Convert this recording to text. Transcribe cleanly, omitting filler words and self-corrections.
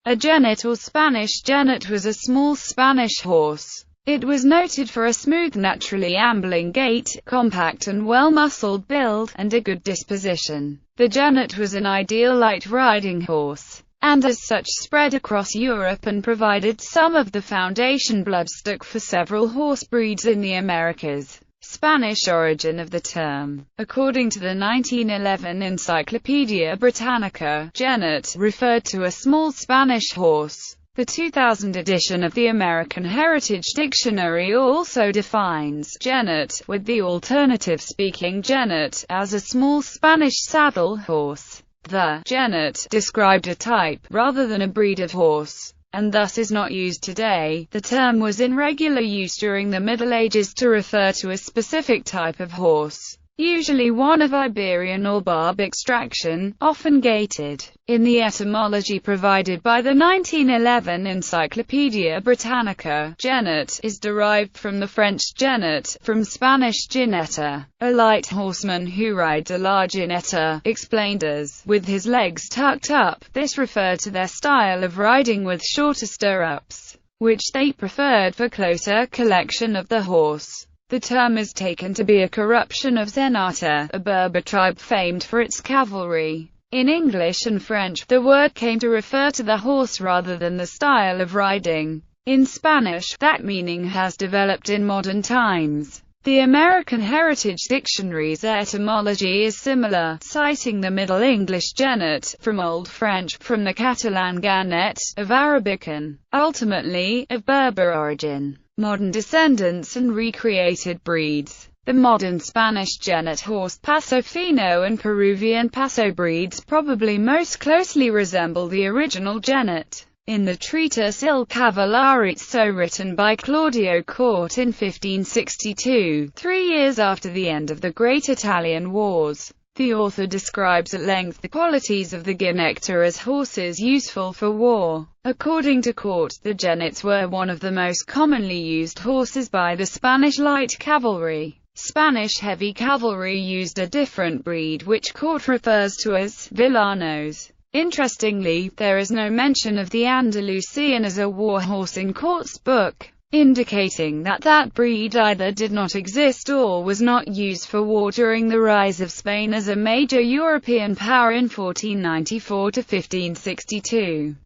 A jennet or Spanish jennet was a small Spanish horse. It was noted for a smooth, naturally ambling gait, compact and well-muscled build, and a good disposition. The jennet was an ideal light riding horse, and as such spread across Europe and provided some of the foundation bloodstock for several horse breeds in the Americas. Spanish origin of the term. According to the 1911 Encyclopedia Britannica, jennet referred to a small Spanish horse. The 2000 edition of the American Heritage Dictionary also defines jennet, with the alternative speaking jennet, as a small Spanish saddle horse. The jennet described a type, rather than a breed of horse, and thus is not used today. The term was in regular use during the Middle Ages to refer to a specific type of horse, usually one of Iberian or Barb extraction, often gaited. In the etymology provided by the 1911 Encyclopedia Britannica, jennet is derived from the French jennet, from Spanish jineta, a light horseman who rides a large jineta, explained as, with his legs tucked up. This referred to their style of riding with shorter stirrups, which they preferred for closer collection of the horse. The term is taken to be a corruption of zenata, a Berber tribe famed for its cavalry. In English and French, the word came to refer to the horse rather than the style of riding. In Spanish, that meaning has developed in modern times. The American Heritage Dictionary's etymology is similar, citing the Middle English jennet, from Old French, from the Catalan ganet, of Arabic and, ultimately, of Berber origin. Modern descendants and recreated breeds. The modern Spanish jennet horse Paso Fino and Peruvian Paso breeds probably most closely resemble the original jennet. In the treatise Il Cavalarizzo written by Claudio Corte in 1562, 3 years after the end of the Great Italian Wars, the author describes at length the qualities of the ginecta as horses useful for war. According to Corte, the jennets were one of the most commonly used horses by the Spanish light cavalry. Spanish heavy cavalry used a different breed which Corte refers to as villanos. Interestingly, there is no mention of the Andalusian as a war horse in Corte's book, indicating that that breed either did not exist or was not used for war during the rise of Spain as a major European power in 1494 to 1562.